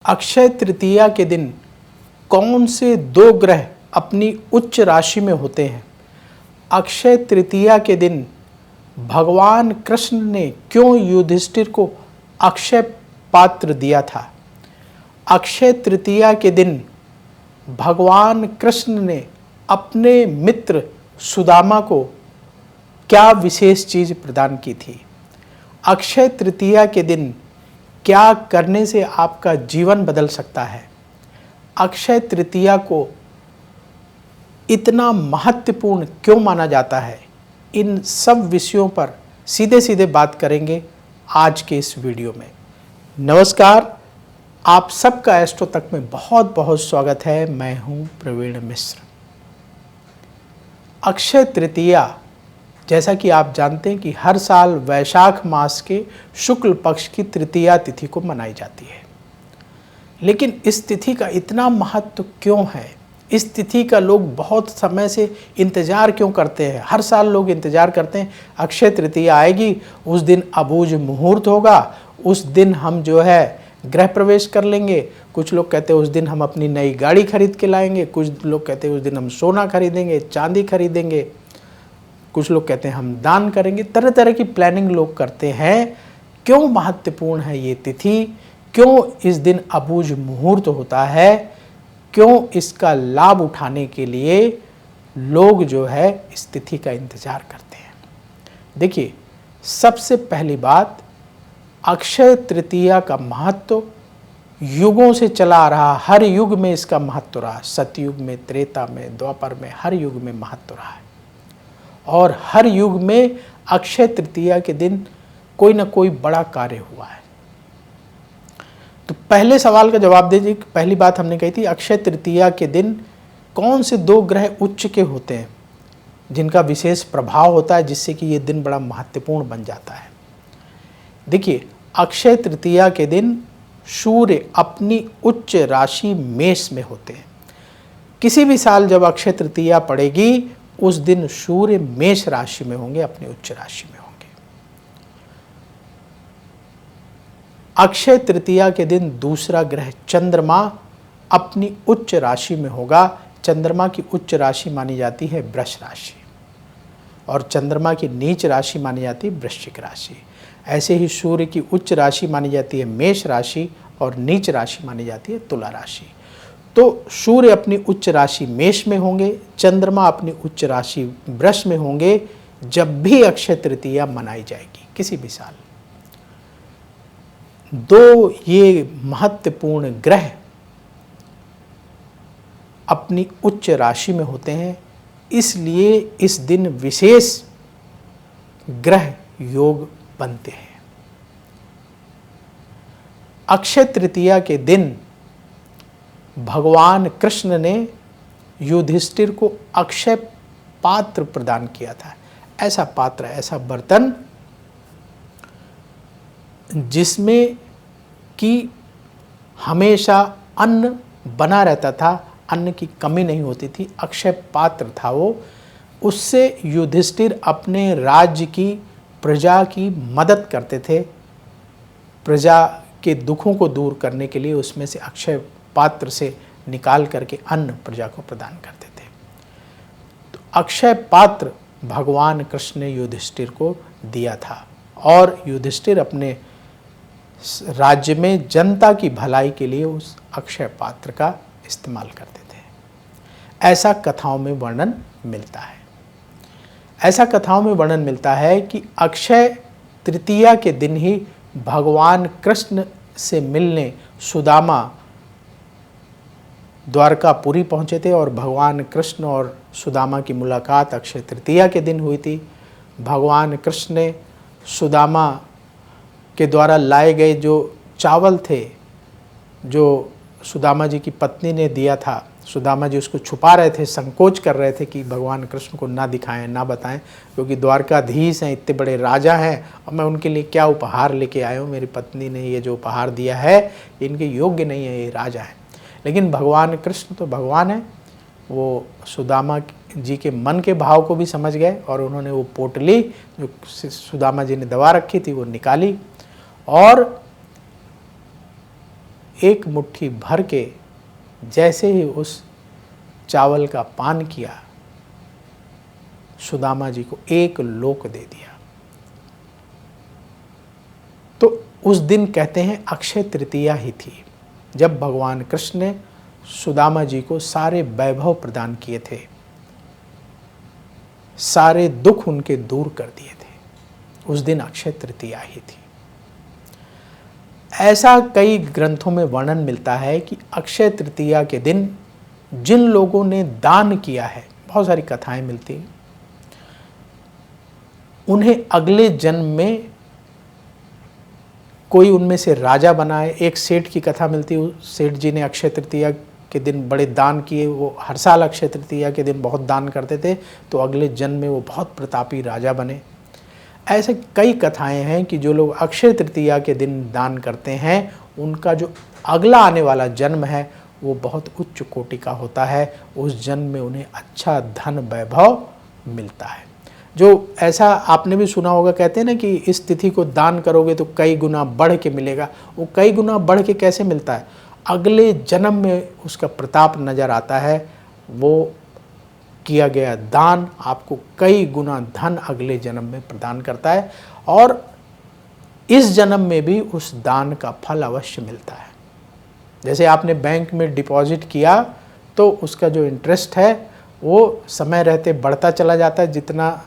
अक्षय तृतीया के दिन कौन से दो ग्रह अपनी उच्च राशि में होते हैं? अक्षय तृतीया के दिन भगवान कृष्ण ने क्यों युधिष्ठिर को अक्षय पात्र दिया था? अक्षय तृतीया के दिन भगवान कृष्ण ने अपने मित्र सुदामा को क्या विशेष चीज प्रदान की थी? अक्षय तृतीया के दिन क्या करने से आपका जीवन बदल सकता है? अक्षय तृतीया को इतना महत्वपूर्ण क्यों माना जाता है? इन सब विषयों पर सीधे सीधे बात करेंगे आज के इस वीडियो में। नमस्कार, आप सबका एस्ट्रो तक में बहुत बहुत स्वागत है। मैं हूं प्रवीण मिश्र। अक्षय तृतीया, जैसा कि आप जानते हैं कि हर साल वैशाख मास के शुक्ल पक्ष की तृतीया तिथि को मनाई जाती है। लेकिन इस तिथि का इतना महत्व क्यों है? इस तिथि का लोग बहुत समय से इंतजार क्यों करते हैं? हर साल लोग इंतजार करते हैं, अक्षय तृतीया आएगी, उस दिन अबूझ मुहूर्त होगा, उस दिन हम जो है गृह प्रवेश कर लेंगे। कुछ लोग कहते हैं उस दिन हम अपनी नई गाड़ी खरीद के लाएंगे, कुछ लोग कहते हैं उस दिन हम सोना खरीदेंगे, चांदी खरीदेंगे, कुछ लोग कहते हैं हम दान करेंगे। तरह तरह की प्लानिंग लोग करते हैं। क्यों महत्वपूर्ण है ये तिथि? क्यों इस दिन अबूझ मुहूर्त होता है? क्यों इसका लाभ उठाने के लिए लोग जो है इस तिथि का इंतजार करते हैं? देखिए, सबसे पहली बात, अक्षय तृतीया का महत्व युगों से चला आ रहा, हर युग में इसका महत्व रहा। सतयुग में, त्रेता में, द्वापर में, हर युग में महत्व रहा है। और हर युग में अक्षय तृतीया के दिन कोई ना कोई बड़ा कार्य हुआ है। तो पहले सवाल का जवाब दीजिए। पहली बात हमने कही थी, अक्षय तृतीया के दिन कौन से दो ग्रह उच्च के होते हैं जिनका विशेष प्रभाव होता है, जिससे कि ये दिन बड़ा महत्वपूर्ण बन जाता है। देखिए, अक्षय तृतीया के दिन सूर्य अपनी उच्च राशि मेष में होते हैं। किसी भी साल जब अक्षय तृतीया पड़ेगी, उस दिन सूर्य मेष राशि में होंगे, अपनी उच्च राशि में होंगे। अक्षय तृतीया के दिन दूसरा ग्रह चंद्रमा अपनी उच्च राशि में होगा। चंद्रमा की उच्च राशि मानी जाती है वृष राशि, और चंद्रमा की नीच राशि मानी जाती है वृश्चिक राशि। ऐसे ही सूर्य की उच्च राशि मानी जाती है मेष राशि, और नीच राशि मानी जाती है तुला राशि। तो सूर्य अपनी उच्च राशि मेष में होंगे, चंद्रमा अपनी उच्च राशि वृष में होंगे जब भी अक्षय तृतीया मनाई जाएगी किसी भी साल। दो ये महत्वपूर्ण ग्रह अपनी उच्च राशि में होते हैं, इसलिए इस दिन विशेष ग्रह योग बनते हैं। अक्षय तृतीया के दिन भगवान कृष्ण ने युधिष्ठिर को अक्षय पात्र प्रदान किया था। ऐसा पात्र, ऐसा बर्तन जिसमें कि हमेशा अन्न बना रहता था, अन्न की कमी नहीं होती थी। अक्षय पात्र था वो। उससे युधिष्ठिर अपने राज्य की, प्रजा की मदद करते थे। प्रजा के दुखों को दूर करने के लिए उसमें से अक्षय पात्र से निकाल करके अन्न प्रजा को प्रदान करते थे। तो अक्षय पात्र भगवान कृष्ण ने युधिष्ठिर को दिया था, और युधिष्ठिर अपने राज्य में जनता की भलाई के लिए उस अक्षय पात्र का इस्तेमाल करते थे। ऐसा कथाओं में वर्णन मिलता है। ऐसा कथाओं में वर्णन मिलता है कि अक्षय तृतीया के दिन ही भगवान कृष्ण से मिलने सुदामा द्वारकापुरी पहुँचे थे, और भगवान कृष्ण और सुदामा की मुलाकात अक्षय तृतीया के दिन हुई थी। भगवान कृष्ण ने सुदामा के द्वारा लाए गए जो चावल थे, जो सुदामा जी की पत्नी ने दिया था, सुदामा जी उसको छुपा रहे थे, संकोच कर रहे थे कि भगवान कृष्ण को ना दिखाएं, ना बताएं, क्योंकि द्वारकाधीश हैं, इतने बड़े राजा हैं, और मैं उनके लिए क्या उपहार लेके आया हूँ। मेरी पत्नी ने ये जो उपहार दिया है इनके योग्य नहीं है, ये राजा है। लेकिन भगवान कृष्ण तो भगवान है, वो सुदामा जी के मन के भाव को भी समझ गए, और उन्होंने वो पोटली जो सुदामा जी ने दबा रखी थी वो निकाली, और एक मुट्ठी भर के जैसे ही उस चावल का पान किया, सुदामा जी को एक लोक दे दिया। तो उस दिन कहते हैं अक्षय तृतीया ही थी जब भगवान कृष्ण ने सुदामा जी को सारे वैभव प्रदान किए थे, सारे दुख उनके दूर कर दिए थे। उस दिन अक्षय तृतीया ही थी। ऐसा कई ग्रंथों में वर्णन मिलता है कि अक्षय तृतीया के दिन जिन लोगों ने दान किया है, बहुत सारी कथाएं मिलती हैं, उन्हें अगले जन्म में कोई उनमें से राजा बनाए। एक सेठ की कथा मिलती है, सेठ जी ने अक्षय तृतीया के दिन बड़े दान किए, वो हर साल अक्षय तृतीया के दिन बहुत दान करते थे, तो अगले जन्म में वो बहुत प्रतापी राजा बने। ऐसे कई कथाएं हैं कि जो लोग अक्षय तृतीया के दिन दान करते हैं उनका जो अगला आने वाला जन्म है वो बहुत उच्च कोटि का होता है। उस जन्म में उन्हें अच्छा धन वैभव मिलता है। जो ऐसा आपने भी सुना होगा, कहते हैं ना कि इस तिथि को दान करोगे तो कई गुना बढ़ के मिलेगा। वो कई गुना बढ़ के कैसे मिलता है? अगले जन्म में उसका प्रताप नज़र आता है। वो किया गया दान आपको कई गुना धन अगले जन्म में प्रदान करता है, और इस जन्म में भी उस दान का फल अवश्य मिलता है। जैसे आपने बैंक में डिपॉजिट किया तो उसका जो इंटरेस्ट है वो समय रहते बढ़ता चला जाता है। जितना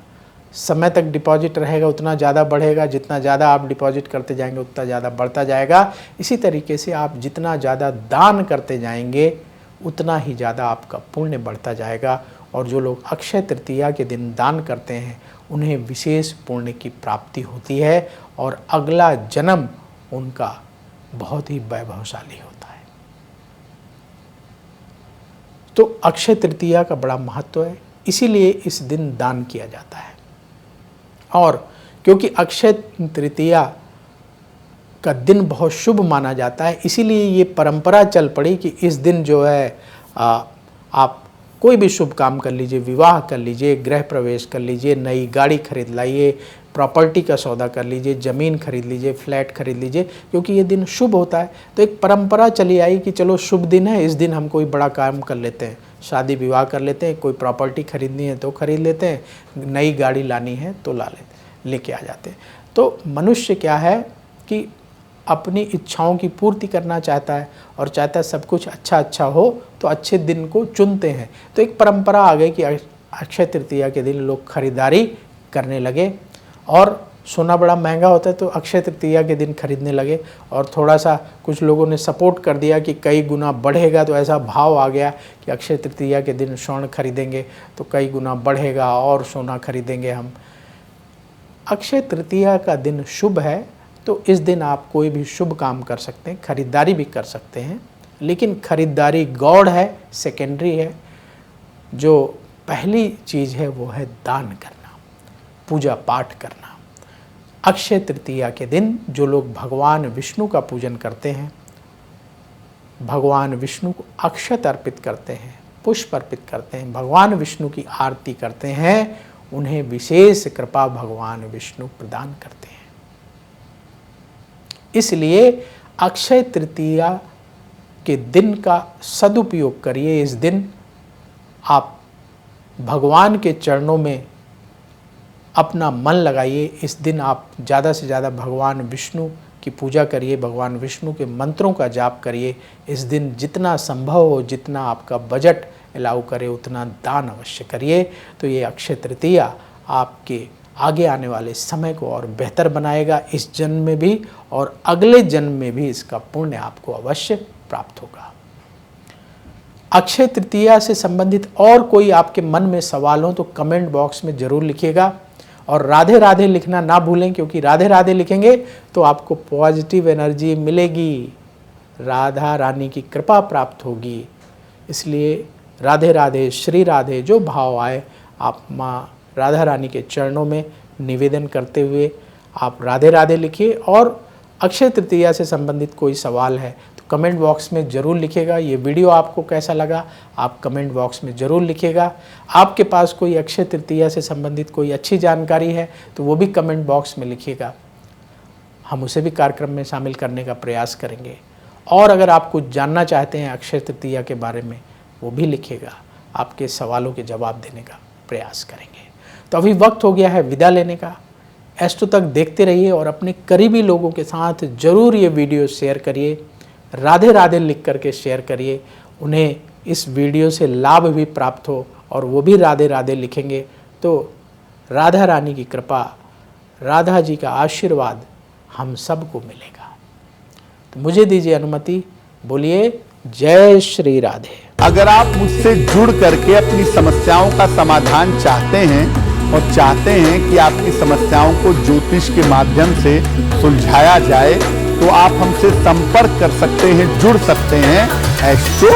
समय तक डिपॉजिट रहेगा उतना ज़्यादा बढ़ेगा, जितना ज़्यादा आप डिपॉजिट करते जाएंगे उतना ज़्यादा बढ़ता जाएगा। इसी तरीके से आप जितना ज़्यादा दान करते जाएंगे उतना ही ज़्यादा आपका पुण्य बढ़ता जाएगा। और जो लोग अक्षय तृतीया के दिन दान करते हैं उन्हें विशेष पुण्य की प्राप्ति होती है, और अगला जन्म उनका बहुत ही वैभवशाली होता है। तो अक्षय तृतीया का बड़ा महत्व है, इसीलिए इस दिन दान किया जाता है। और क्योंकि अक्षय तृतीया का दिन बहुत शुभ माना जाता है, इसीलिए ये परंपरा चल पड़ी कि इस दिन जो है आप कोई भी शुभ काम कर लीजिए, विवाह कर लीजिए, गृह प्रवेश कर लीजिए, नई गाड़ी खरीद लाइए, प्रॉपर्टी का सौदा कर लीजिए, ज़मीन खरीद लीजिए, फ्लैट खरीद लीजिए, क्योंकि ये दिन शुभ होता है। तो एक परंपरा चली आई कि चलो शुभ दिन है, इस दिन हम कोई बड़ा काम कर लेते हैं, शादी विवाह कर लेते हैं, कोई प्रॉपर्टी खरीदनी है तो खरीद लेते हैं, नई गाड़ी लानी है तो लेके आ जाते हैं। तो मनुष्य क्या है कि अपनी इच्छाओं की पूर्ति करना चाहता है और चाहता है सब कुछ अच्छा हो, तो अच्छे दिन को चुनते हैं। तो एक परंपरा आ गई कि अक्षय तृतीया के दिन लोग खरीदारी करने लगे, और सोना बड़ा महंगा होता है तो अक्षय तृतीया के दिन खरीदने लगे। और थोड़ा सा कुछ लोगों ने सपोर्ट कर दिया कि कई गुना बढ़ेगा, तो ऐसा भाव आ गया कि अक्षय तृतीया के दिन स्वर्ण खरीदेंगे तो कई गुना बढ़ेगा और सोना खरीदेंगे हम। अक्षय तृतीया का दिन शुभ है, तो इस दिन आप कोई भी शुभ काम कर सकते हैं, खरीदारी भी कर सकते हैं। लेकिन खरीदारी गौड़ है, सेकेंडरी है। जो पहली चीज़ है वो है दान करना, पूजा पाठ करना। अक्षय तृतीया के दिन जो लोग भगवान विष्णु का पूजन करते हैं, भगवान विष्णु को अक्षत अर्पित करते हैं, पुष्प अर्पित करते हैं, भगवान विष्णु की आरती करते हैं, उन्हें विशेष कृपा भगवान विष्णु प्रदान करते हैं। इसलिए अक्षय तृतीया के दिन का सदुपयोग करिए। इस दिन आप भगवान के चरणों में अपना मन लगाइए। इस दिन आप ज़्यादा से ज़्यादा भगवान विष्णु की पूजा करिए, भगवान विष्णु के मंत्रों का जाप करिए। इस दिन जितना संभव हो, जितना आपका बजट अलाउ करे, उतना दान अवश्य करिए। तो ये अक्षय तृतीया आपके आगे आने वाले समय को और बेहतर बनाएगा, इस जन्म में भी और अगले जन्म में भी इसका पुण्य आपको अवश्य प्राप्त होगा। अक्षय तृतीया से संबंधित और कोई आपके मन में सवाल हो तो कमेंट बॉक्स में ज़रूर लिखिएगा, और राधे राधे लिखना ना भूलें, क्योंकि राधे राधे लिखेंगे तो आपको पॉजिटिव एनर्जी मिलेगी, राधा रानी की कृपा प्राप्त होगी। इसलिए राधे राधे, श्री राधे, जो भाव आए आप माँ राधा रानी के चरणों में निवेदन करते हुए आप राधे राधे लिखिए। और अक्षय तृतीया से संबंधित कोई सवाल है तो कमेंट बॉक्स में ज़रूर लिखिएगा। ये वीडियो आपको कैसा लगा आप कमेंट बॉक्स में ज़रूर लिखिएगा। आपके पास कोई अक्षय तृतीया से संबंधित कोई अच्छी जानकारी है तो वो भी कमेंट बॉक्स में लिखिएगा, हम उसे भी कार्यक्रम में शामिल करने का प्रयास करेंगे। और अगर आप कुछ जानना चाहते हैं अक्षय तृतीया के बारे में, वो भी लिखिएगा, आपके सवालों के जवाब देने का प्रयास करेंगे। तो अभी वक्त हो गया है विदा लेने का। एस्ट्रो तक देखते रहिए और अपने करीबी लोगों के साथ ज़रूर ये वीडियो शेयर करिए। राधे राधे लिख करके शेयर करिए, उन्हें इस वीडियो से लाभ भी प्राप्त हो और वो भी राधे राधे लिखेंगे तो राधा रानी की कृपा, राधा जी का आशीर्वाद हम सबको मिलेगा। तो मुझे दीजिए अनुमति, बोलिए जय श्री राधे। अगर आप मुझसे जुड़ करके अपनी समस्याओं का समाधान चाहते हैं और चाहते हैं कि आपकी समस्याओं को ज्योतिष के माध्यम से सुलझाया जाए, तो आप हमसे संपर्क कर सकते हैं, जुड़ सकते हैं एस्ट्रो